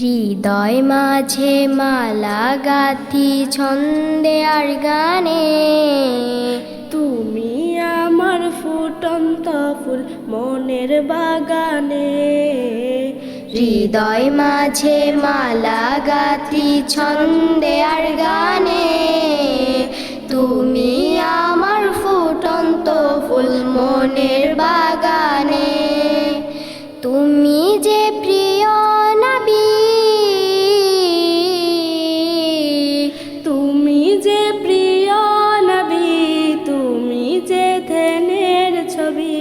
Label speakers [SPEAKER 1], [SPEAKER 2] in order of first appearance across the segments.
[SPEAKER 1] হৃদয় মাঝে মালা গাঁথি ছন্দে আর গানে,
[SPEAKER 2] তুমি আমার ফুটন্ত ফুল মনের বাগানে।
[SPEAKER 1] হৃদয় মাঝে মালা গাঁথি ছন্দে আর গানে, তুমি আমার ফুটন্ত ফুল মনের বাগানে। তুমি যে প্রিয় নবী,
[SPEAKER 2] তুমি যে প্রিয় নবী, তুমি যে ধ্যানের ছবি,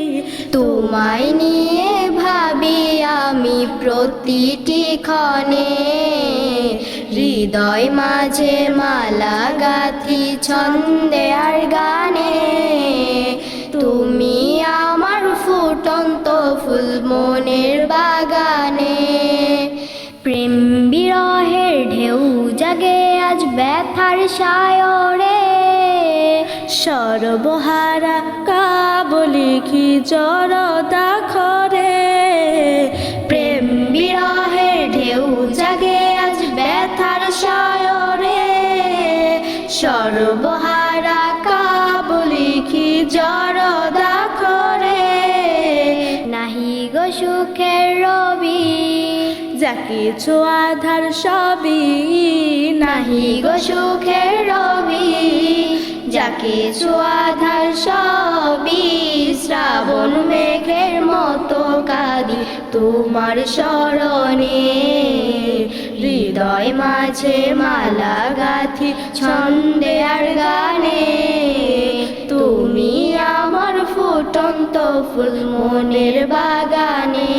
[SPEAKER 1] তোমায় নিয়ে ভাবি আমি প্রতিটি ক্ষণে। হৃদয় মাঝে মালা গাঁথি ছন্দে আর গানে, তুমি আমার ফুটন্ত ফুল মনের বাগানে। প্রেম বিরহের ঢেউ জাগে আজ ব্যথার সায়রে,
[SPEAKER 2] সর্বহারা কাবলিখি জড়তা খরে।
[SPEAKER 1] প্রেম বিরহের ঢেউ জাগে আজ ব্যথার সায়রে, সর্বহারা কাবলিখি জড়তা খরে। নাহি গো সুখের রবি,
[SPEAKER 2] যা কিছু আধার সবই,
[SPEAKER 1] নাহি গো সুখের রবি, যা কিছু আধার সবই। শ্রাবণ মেঘের মতো কাঁদি তোমার স্মরণে, হৃদয় মাঝে মালা গাঁথি ছন্দে আর গানে, তুমি আমার ফুটন্ত ফুল মনের বাগানে।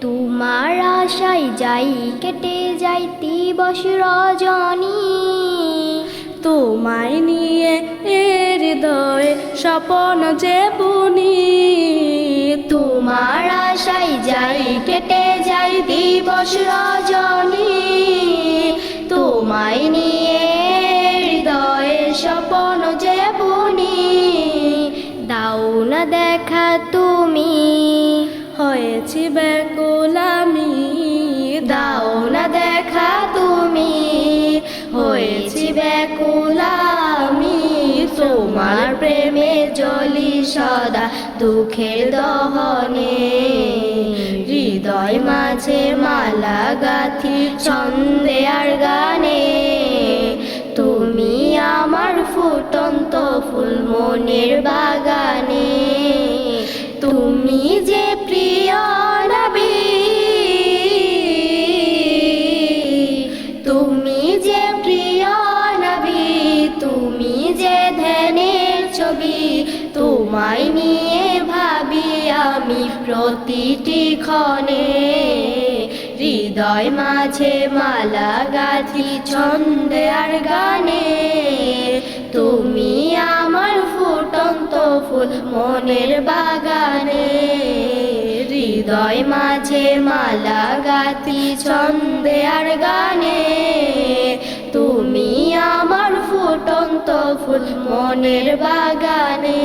[SPEAKER 1] তোমার আশায় যাই কেটে যাই দিবস রজনী,
[SPEAKER 2] তোমায় নিয়ে হৃদয়ে স্বপন যে বুনি।
[SPEAKER 1] তোমার আশায় যাই কেটে যাই দিবস রজনী, তোমায় নিয়ে হৃদয়ে স্বপন যে বুনি। দাও না দেখা তুমি,
[SPEAKER 2] হয়েছি ব্যাকুল আমি,
[SPEAKER 1] দাও না দেখা তুমি, হয়েছি ব্যাকুল আমি। তোমার প্রেমে জ্বলি সদা দুঃখের দহনে, হৃদয় মাঝে মালা গাঁথি ছন্দে আর গানে, তুমি আমার ফুটন্ত ফুল মনের বাগানে। তুমি যে প্রিয় নবী, তুমি যে প্রিয় নবী, তুমি যে ধ্যানের ছবি, তোমায় নিয়ে ভাবি আমি প্রতিটি ক্ষণে। হৃদয় মাঝে মালা গাঁথি ছন্দে আর গানে, তুমি আমার ফুটন্ত ফুল মনের বাগানে। হৃদয় মাঝে মালা গাঁথি ছন্দে আর গানে, তুমি আমার ফুটন্ত ফুল মনের বাগানে।